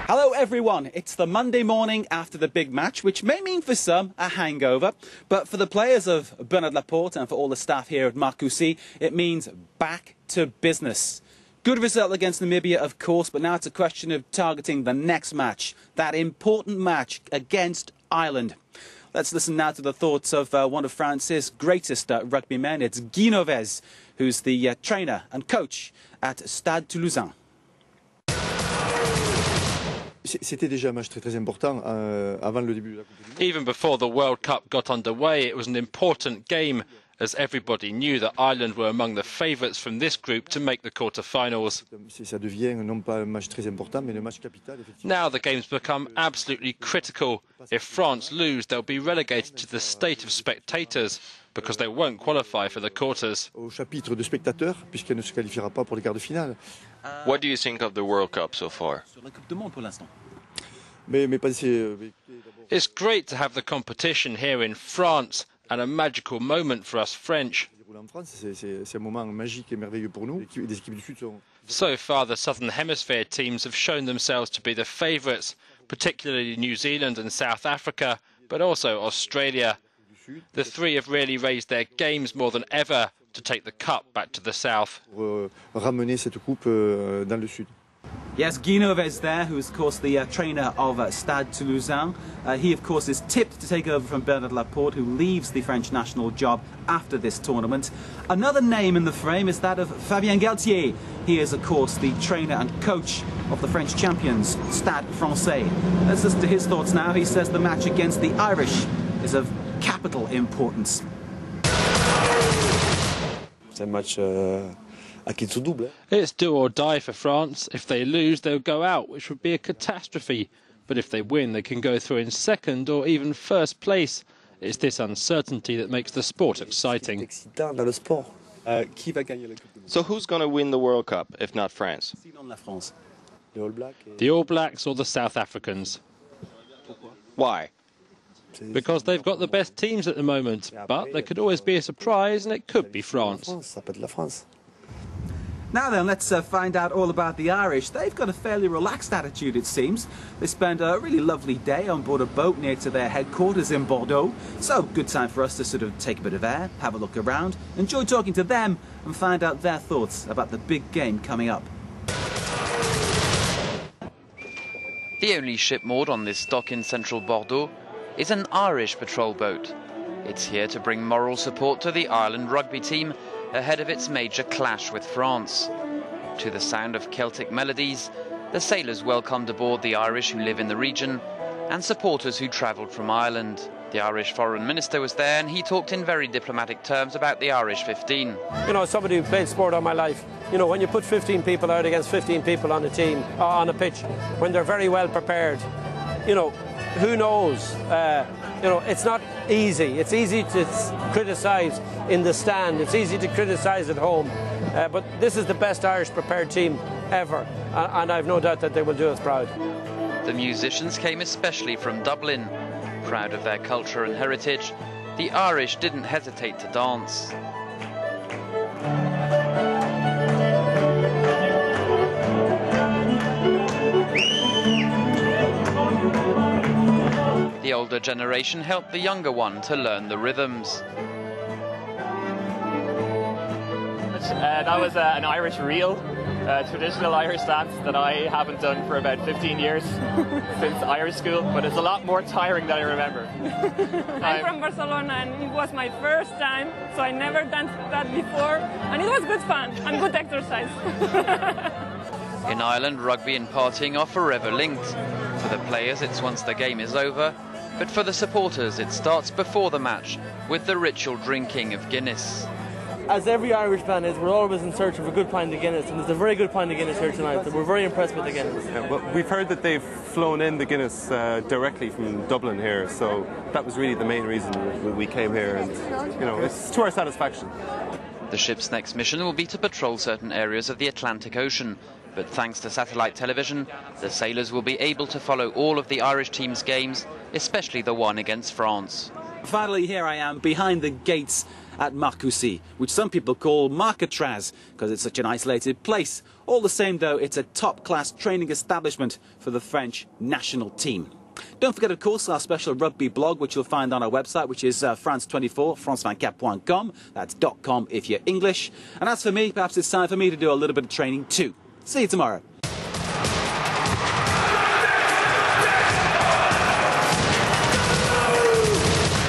Hello everyone, it's the Monday morning after the big match, which may mean for some a hangover, but for the players of Bernard Laporte and for all the staff here at Marcoussis, it means back to business. Good result against Namibia, of course, but now it's a question of targeting the next match, that important match against Ireland. Let's listen now to the thoughts of one of France's greatest rugby men. It's Guy Novès, who's the trainer and coach at Stade Toulousain. Even before the World Cup got underway, it was an important game, as everybody knew that Ireland were among the favourites from this group to make the quarter-finals. Now the game's become absolutely critical. If France lose, they'll be relegated to the state of spectators, because they won't qualify for the quarters. What do you think of the World Cup so far? It's great to have the competition here in France, and a magical moment for us French. So far, the Southern Hemisphere teams have shown themselves to be the favourites, particularly New Zealand and South Africa, but also Australia. The three have really raised their games more than ever to take the cup back to the south. Yes, Guy Novès there, who is, of course, the trainer of Stade Toulousain. He, of course, is tipped to take over from Bernard Laporte, who leaves the French national job after this tournament. Another name in the frame is that of Fabien Galtier. He is, of course, the trainer and coach of the French champions, Stade Francais. Let's listen to his thoughts now. He says the match against the Irish is of capital importance. It's do or die for France. If they lose, they'll go out, which would be a catastrophe. But if they win, they can go through in second or even first place. It's this uncertainty that makes the sport exciting. So who's going to win the World Cup, if not France? The All Blacks or the South Africans. Why? Because they've got the best teams at the moment. But there could always be a surprise, and it could be France. Now then, let's find out all about the Irish. They've got a fairly relaxed attitude, it seems. They spend a really lovely day on board a boat near to their headquarters in Bordeaux. So, good time for us to sort of take a bit of air, have a look around, enjoy talking to them and find out their thoughts about the big game coming up. The only ship moored on this dock in central Bordeaux is an Irish patrol boat. It's here to bring moral support to the Ireland rugby team ahead of its major clash with France. To the sound of Celtic melodies, the sailors welcomed aboard the Irish who live in the region and supporters who travelled from Ireland. The Irish foreign minister was there and he talked in very diplomatic terms about the Irish 15. You know, somebody who played sport all my life, you know, when you put 15 people out against 15 people on a team, on a pitch, when they're very well prepared, you know, who knows? You know, it's not easy. It's easy to criticise in the stand. It's easy to criticise at home. But this is the best Irish prepared team ever. And I've no doubt that they will do us proud. The musicians came especially from Dublin. Proud of their culture and heritage, the Irish didn't hesitate to dance. The older generation helped the younger one to learn the rhythms. That was an Irish reel, a traditional Irish dance that I haven't done for about 15 years since Irish school, but it's a lot more tiring than I remember. I'm from Barcelona and it was my first time, so I never danced that before, and it was good fun and good exercise. In Ireland, rugby and partying are forever linked. For the players, it's once the game is over, but for the supporters, it starts before the match with the ritual drinking of Guinness. As every Irish fan is, we're always in search of a good pint of Guinness, and there's a very good pint of Guinness here tonight, so we're very impressed with the Guinness. Yeah, well, we've heard that they've flown in the Guinness directly from Dublin here, so that was really the main reason we came here, and you know, it's to our satisfaction. The ship's next mission will be to patrol certain areas of the Atlantic Ocean, but thanks to satellite television, the sailors will be able to follow all of the Irish team's games, especially the one against France. Finally, here I am behind the gates at Marcoussis, which some people call Marcatraz because it's such an isolated place. All the same, though, it's a top-class training establishment for the French national team. Don't forget, of course, our special rugby blog, which you'll find on our website, which is France24, France24.com. That's .com if you're English. And as for me, perhaps it's time for me to do a little bit of training too. See you tomorrow.